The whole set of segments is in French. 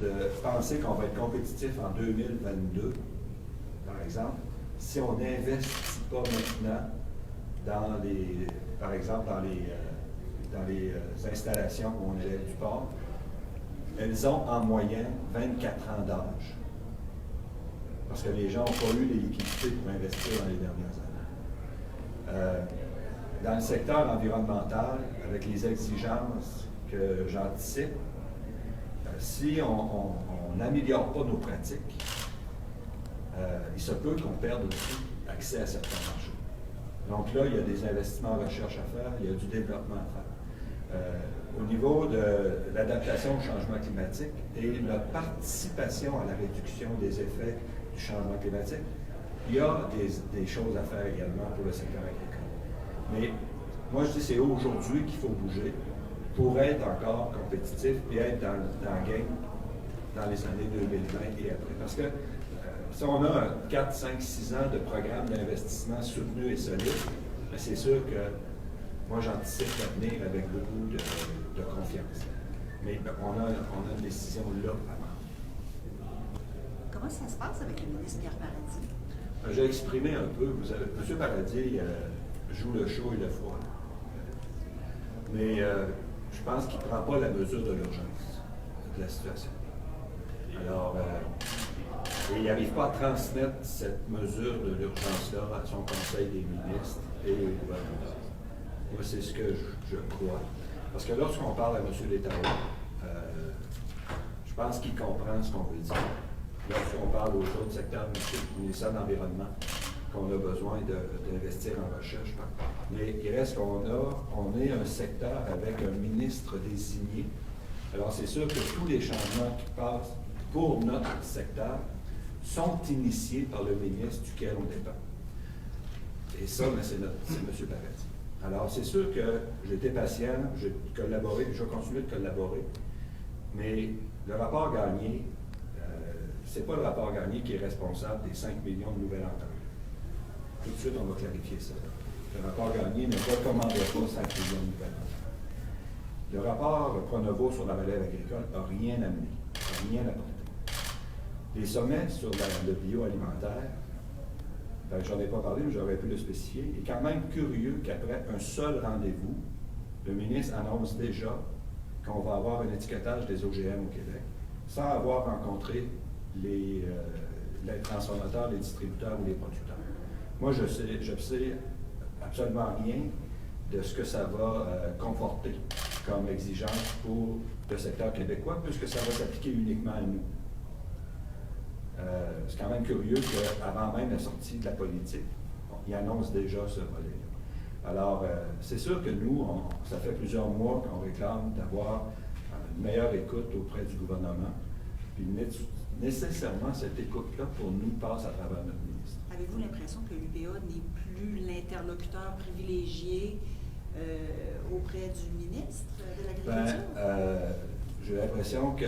de penser qu'on va être compétitif en 2022, par exemple, si on n'investit pas maintenant par exemple, dans les installations où on élève du port, elles ont en moyenne 24 ans d'âge. Parce que les gens n'ont pas eu les liquidités pour investir dans les dernières années. Dans le secteur environnemental, avec les exigences que j'anticipe, si on n'améliore pas nos pratiques, il se peut qu'on perde aussi accès à certains marchés. Donc là, il y a des investissements en recherche à faire, il y a du développement à faire. Au niveau de l'adaptation au changement climatique et la participation à la réduction des effets du changement climatique, il y a des choses à faire également pour le secteur agricole. Mais moi, je dis que c'est aujourd'hui qu'il faut bouger pour être encore compétitif et être dans le game dans les années 2020 et après. Parce que si on a 4, 5, 6 ans de programme d'investissement soutenu et solide, c'est sûr que moi, j'anticipe l'avenir avec beaucoup de confiance. Mais on a une décision là à prendre. Comment ça se passe avec le ministre Pierre Paradis? J'ai exprimé un peu, M. Paradis joue le chaud et le froid. Mais je pense qu'il ne prend pas la mesure de l'urgence de la situation. Alors, et il n'arrive pas à transmettre cette mesure de l'urgence-là à son conseil des ministres et au gouvernement. Moi, c'est ce que je crois. Parce que lorsqu'on parle à M. Létao, je pense qu'il comprend ce qu'on veut dire. Lorsqu'on parle aux autres secteurs du ministère de l'Environnement, qu'on a besoin d'investir en recherche. Mais il reste qu'on est un secteur avec un ministre désigné. Alors, c'est sûr que tous les changements qui passent pour notre secteur sont initiés par le ministre duquel on dépend. Et ça, c'est M. Paradis. Alors, c'est sûr que j'étais patient, j'ai collaboré, je vais continuer de collaborer, mais le rapport Gagné, c'est pas le rapport Gagné qui est responsable des 5 millions de nouvelles ententes. Tout de suite, on va clarifier ça. Le rapport Gagné ne recommandait pas 5 millions de nouvelles ententes. Le rapport Pronovo sur la relève agricole n'a rien amené, n'a rien apporté. Les sommets sur le bioalimentaire, j'en ai pas parlé, mais j'aurais pu le spécifier. Il est quand même curieux qu'après un seul rendez-vous, le ministre annonce déjà qu'on va avoir un étiquetage des OGM au Québec, sans avoir rencontré les transformateurs, les distributeurs ou les producteurs. Moi, je sais absolument rien de ce que ça va comporter comme exigence pour le secteur québécois, puisque ça va s'appliquer uniquement à nous. C'est quand même curieux qu'avant même la sortie de la politique, il annonce déjà ce volet-là. Alors, c'est sûr que nous, ça fait plusieurs mois qu'on réclame d'avoir une meilleure écoute auprès du gouvernement. Puis nécessairement, cette écoute-là, pour nous, passe à travers notre ministre. Avez-vous l'impression que l'UPA n'est plus l'interlocuteur privilégié auprès du ministre de l'Agriculture? J'ai l'impression que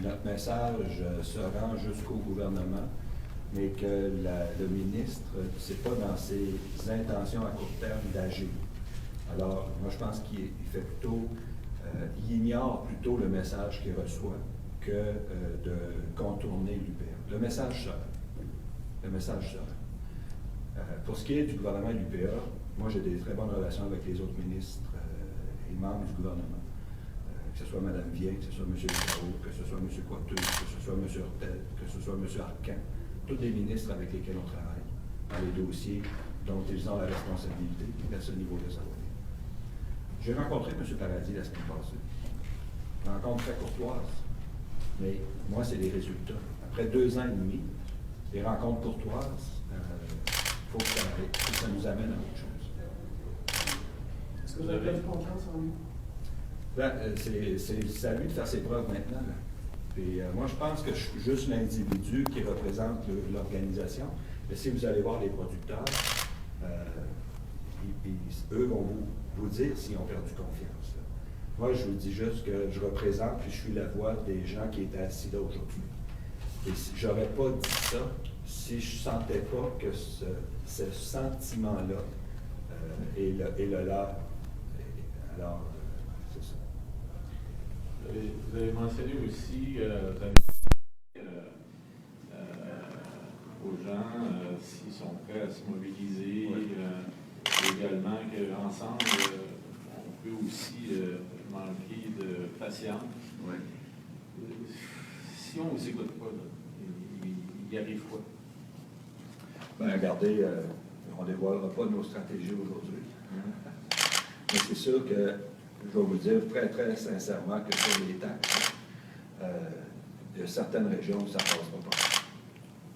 notre message se rend jusqu'au gouvernement, mais que le ministre, c'est pas dans ses intentions à court terme d'agir. Alors, moi, je pense qu'il fait plutôt, il ignore plutôt le message qu'il reçoit que de contourner l'UPA. Le message sera. Le message sera. Pour ce qui est du gouvernement et de l'UPA, moi, j'ai des très bonnes relations avec les autres ministres et membres du gouvernement. Que ce soit Mme Vien, que ce soit M. Létao, que ce soit M. Coiteux, que ce soit M. Hurtel, que ce soit M. Arcan, tous les ministres avec lesquels on travaille dans les dossiers dont ils ont la responsabilité à ce niveau-là, ça va bien. J'ai rencontré M. Paradis la semaine passée. Une rencontre très courtoise, mais moi, c'est les résultats. Après 2 ans et demi, les rencontres courtoises, faut que ça nous amène à autre chose. Est-ce que vous avez confiance en lui? C'est à lui de faire ses preuves maintenant. Là. Et, moi, je pense que je suis juste l'individu qui représente l'organisation. Mais si vous allez voir les producteurs, eux vont vous dire s'ils ont perdu confiance. Là. Moi, je vous dis juste que je représente, puis je suis la voix des gens qui étaient assis là aujourd'hui. Et je n'aurais pas dit ça si je ne sentais pas que ce sentiment-là est le leur. Alors, vous avez mentionné aussi, vous avez aux gens, s'ils sont prêts à se mobiliser, également qu'ensemble, on peut aussi manquer de patience. Oui. Si on ne vous écoute pas, il arrive quoi? Bien, regardez, on ne dévoilera pas nos stratégies aujourd'hui. Mais c'est sûr que, je vais vous dire très, très sincèrement que sur les taxes, il y a certaines régions où ça ne passe pas.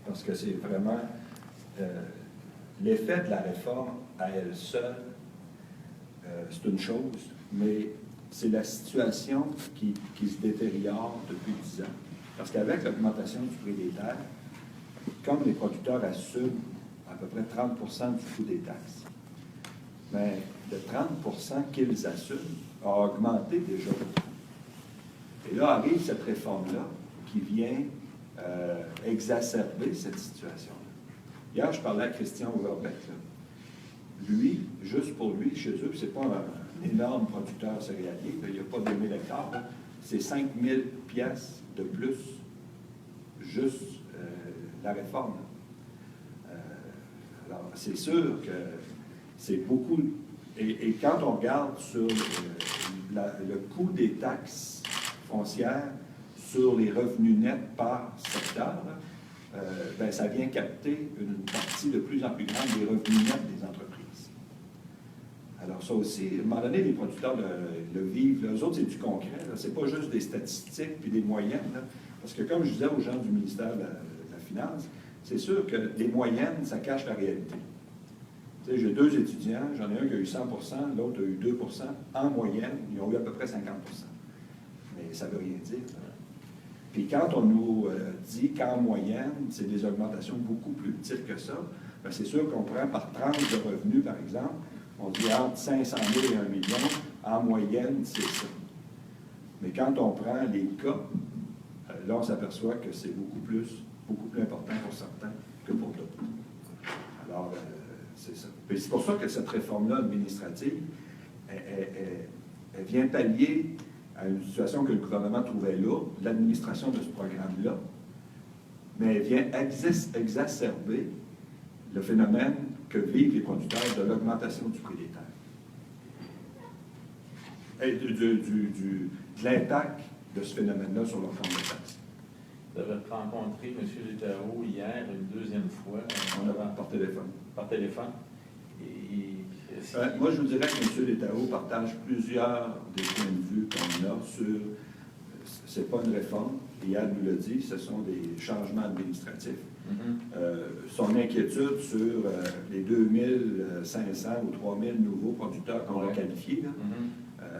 Parce que c'est vraiment l'effet de la réforme à elle seule, c'est une chose, mais c'est la situation qui se détériore depuis 10 ans. Parce qu'avec l'augmentation du prix des terres, comme les producteurs assument à peu près 30 du coût des taxes, mais le 30 qu'ils assument a augmenté déjà beaucoup. Et là arrive cette réforme-là qui vient exacerber cette situation-là. Hier, je parlais à Christian Overbeck. Lui, juste pour lui, chez eux, c'est pas un énorme producteur céréalier, il n'y a pas 2000 hectares, c'est 5000 piastres de plus, juste la réforme. Alors, c'est sûr que c'est beaucoup. Et quand on regarde sur le coût des taxes foncières sur les revenus nets par secteur, ben, ça vient capter une partie de plus en plus grande des revenus nets des entreprises. Alors ça aussi, à un moment donné, les producteurs le vivent. Eux autres, c'est du concret. Ce n'est pas juste des statistiques puis des moyennes. Là. Parce que comme je disais aux gens du ministère de la Finance, c'est sûr que les moyennes, ça cache la réalité. Tu sais, j'ai 2 étudiants, j'en ai un qui a eu 100 l'autre a eu 2 en moyenne, ils ont eu à peu près 50 mais ça ne veut rien dire. Puis quand on nous dit qu'en moyenne, c'est des augmentations beaucoup plus petites que ça, bien c'est sûr qu'on prend par tranche de revenus, par exemple, on dit entre 500 000 et 1 million, en moyenne, c'est ça. Mais quand on prend les cas, là, on s'aperçoit que c'est beaucoup plus important pour certains que pour d'autres. Alors, c'est ça. Puis c'est pour ça que cette réforme-là administrative, elle vient pallier à une situation que le gouvernement trouvait lourde, l'administration de ce programme-là, mais elle vient exacerber le phénomène que vivent les producteurs de l'augmentation du prix des terres. Et de l'impact de ce phénomène-là sur leur compte de taxes. Vous avez rencontré M. Letao hier une deuxième fois. Par téléphone. Par téléphone. Moi, je vous dirais que M. Letao partage plusieurs des points de vue qu'on a sur. C'est pas une réforme, et elle nous l'a dit, ce sont des changements administratifs. Son inquiétude sur les 2500 ou 3000 nouveaux producteurs qu'on va qualifier,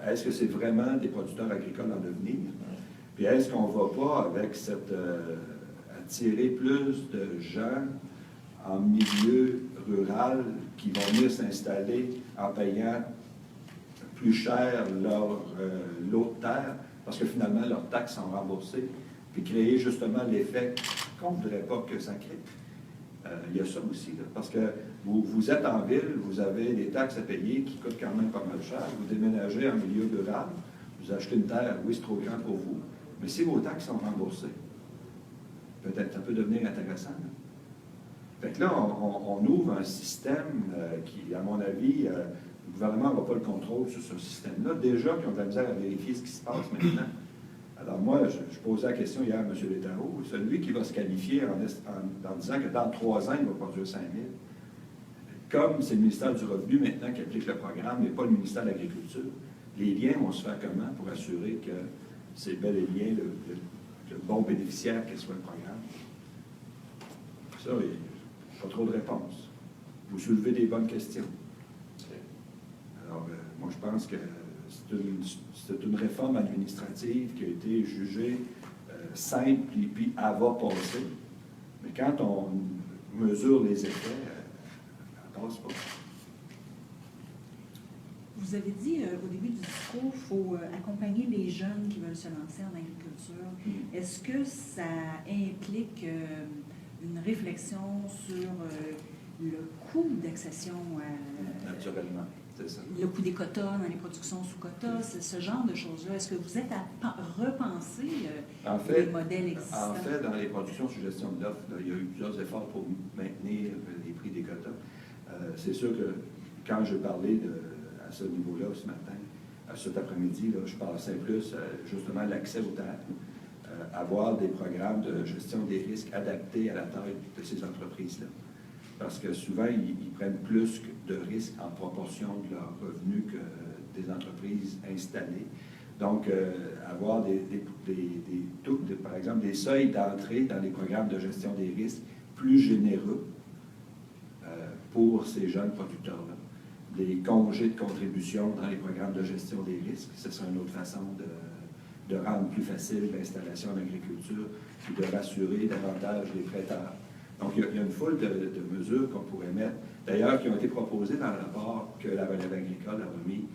est-ce que c'est vraiment des producteurs agricoles en devenir? Puis est-ce qu'on ne va pas avec cette attirer plus de gens en milieu rural qui vont venir s'installer en payant plus cher leur lot de terre, parce que finalement leurs taxes sont remboursées, puis créer justement l'effet qu'on ne voudrait pas que ça crée. Il y a ça aussi, là, parce que vous êtes en ville, vous avez des taxes à payer qui coûtent quand même pas mal cher, vous déménagez en milieu rural, vous achetez une terre, oui, c'est trop grand pour vous, mais si vos taxes sont remboursées, peut-être ça peut devenir intéressant. Là. Fait que là, on ouvre un système qui, à mon avis, le gouvernement n'a pas le contrôle sur ce système-là. Déjà, qui ont de la misère à vérifier ce qui se passe maintenant. Alors moi, je posais la question hier à M. Letao, celui qui va se qualifier en disant que dans 3 ans, il va produire 5 000. Comme c'est le ministère du Revenu maintenant qui applique le programme, et pas le ministère de l'Agriculture, les liens vont se faire comment pour assurer que c'est bel et bien le bon bénéficiaire qui soit le programme? Ça, il n'y a pas trop de réponses. Vous soulevez des bonnes questions. Alors, moi, je pense que c'est une réforme administrative qui a été jugée simple et puis elle va passer. Mais quand on mesure les effets, elle ne passe pas. Vous avez dit au début du discours qu'il faut accompagner les jeunes qui veulent se lancer en agriculture. Est-ce que ça implique une réflexion sur le coût d'accession à... Naturellement. C'est ça. Le coût des quotas dans les productions sous quotas, c'est ce genre de choses-là. Est-ce que vous êtes à repenser les modèles existants? En fait, dans les productions sous gestion de l'offre, il y a eu plusieurs efforts pour maintenir les prix des quotas. C'est sûr que quand je parlais à ce niveau-là ce matin, cet après-midi, je pensais plus justement à l'accès aux terres, avoir des programmes de gestion des risques adaptés à la taille de ces entreprises-là. Parce que souvent, ils prennent plus de risques en proportion de leurs revenus que des entreprises installées. Donc, avoir par exemple, des seuils d'entrée dans les programmes de gestion des risques plus généreux pour ces jeunes producteurs-là. Des congés de contribution dans les programmes de gestion des risques, ce serait une autre façon de rendre plus facile l'installation en agriculture et de rassurer davantage les prêteurs. Donc, il y a une foule de mesures qu'on pourrait mettre, d'ailleurs, qui ont été proposées dans le rapport que la relève agricole a remis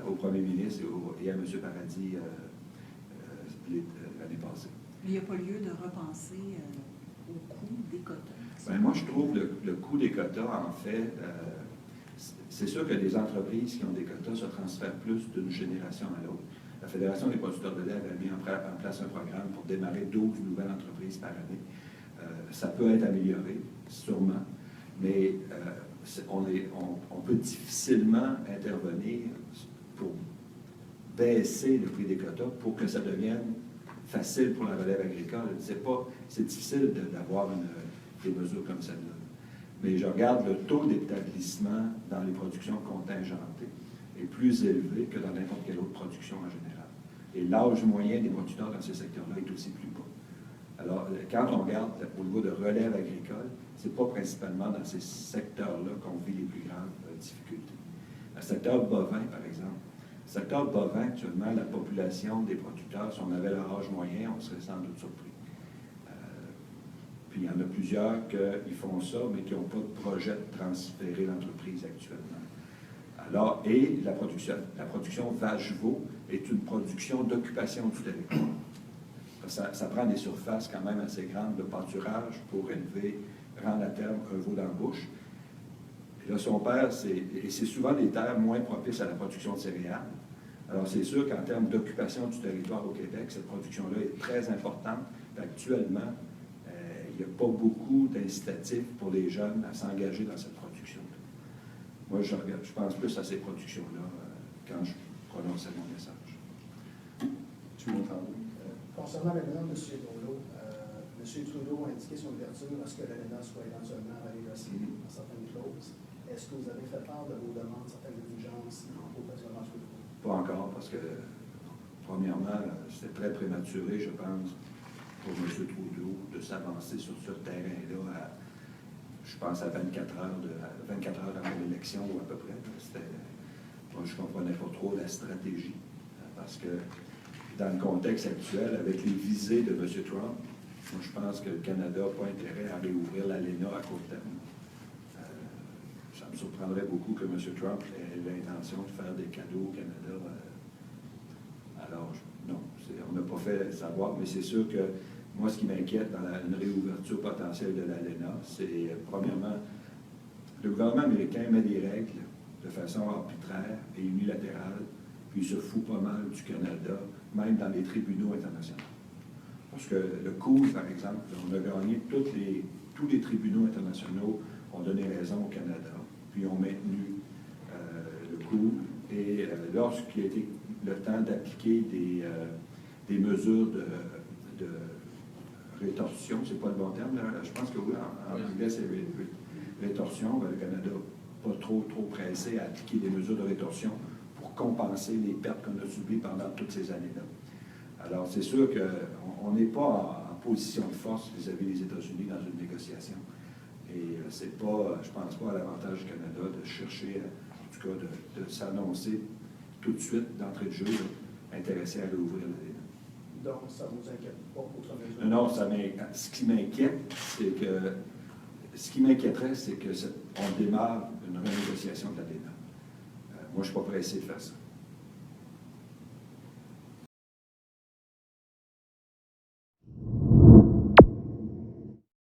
au premier ministre et à M. Paradis l'année passée. Mais il n'y a pas lieu de repenser au coût des quotas? Bien, moi, je trouve le coût des quotas, en fait, c'est sûr que les entreprises qui ont des quotas se transfèrent plus d'une génération à l'autre. La Fédération des producteurs de lait avait mis en place un programme pour démarrer 12 nouvelles entreprises par année. Ça peut être amélioré, sûrement, mais on peut difficilement intervenir pour baisser le prix des quotas pour que ça devienne facile pour la relève agricole. C'est difficile d'avoir des mesures comme celle-là. Mais je regarde le taux d'établissement dans les productions contingentées est plus élevé que dans n'importe quelle autre production en général. Et l'âge moyen des producteurs dans ces secteurs-là est aussi plus bas. Alors, quand on regarde au niveau de relève agricole, ce n'est pas principalement dans ces secteurs-là qu'on vit les plus grandes difficultés. Le secteur bovin, par exemple. Le secteur bovin, actuellement, la population des producteurs, si on avait leur âge moyen, on serait sans doute surpris. Puis il y en a plusieurs qui font ça, mais qui n'ont pas de projet de transférer l'entreprise actuellement. Alors, et la production vache-veau est une production d'occupation du territoire. Ça prend des surfaces quand même assez grandes de pâturage pour rendre à terme un veau d'embauche. Puis là, son père, c'est souvent des terres moins propices à la production de céréales. Alors, c'est sûr qu'en termes d'occupation du territoire au Québec, cette production-là est très importante. Puis actuellement, il n'y a pas beaucoup d'incitatifs pour les jeunes à s'engager dans cette production-là. Moi, je pense plus à ces productions-là quand je prononçais mon message. Tu m'entends? Concernant l'ALENA, M. Trudeau, M. Trudeau a indiqué son ouverture à ce que l'ALENA soit éventuellement renégociée dans certaines clauses. Est-ce que vous avez fait part de vos demandes, certaines exigences au président Trudeau? Pas encore, parce que, premièrement, c'était très prématuré, je pense, pour M. Trudeau de s'avancer sur ce terrain-là je pense, à 24 heures avant l'élection ou à peu près. Moi, je ne comprenais pas trop la stratégie, parce que dans le contexte actuel, avec les visées de M. Trump, moi, je pense que le Canada n'a pas intérêt à réouvrir l'ALENA à court terme. Ça me surprendrait beaucoup que M. Trump ait l'intention de faire des cadeaux au Canada. Alors, non, on n'a pas fait savoir, mais c'est sûr que moi, ce qui m'inquiète dans une réouverture potentielle de l'ALENA, c'est, premièrement, le gouvernement américain met des règles de façon arbitraire et unilatérale, puis il se fout pas mal du Canada, même dans les tribunaux internationaux. Parce que le coût, par exemple, on a gagné tous les tribunaux internationaux ont donné raison au Canada, puis ont maintenu le coût. Et lorsqu'il a été le temps d'appliquer des mesures de rétorsion, c'est pas le bon terme, là, je pense que oui, en anglais c'est rétorsion, le Canada pas trop pressé à appliquer des mesures de rétorsion pour compenser les pertes qu'on a subies pendant toutes ces années-là. Alors, c'est sûr qu'on n'est pas en position de force vis-à-vis des États-Unis dans une négociation. Et c'est pas, je pense pas à l'avantage du Canada de chercher, en tout cas, de s'annoncer tout de suite, d'entrée de jeu, intéressé à réouvrir l'ALENA. Donc, ça ne vous inquiète pas autre mesure? Non, ce qui m'inquiète, c'est que ce qui m'inquiéterait, c'est qu'on démarre une renégociation de l'ALENA. Moi, je ne suis pas pressé de faire ça.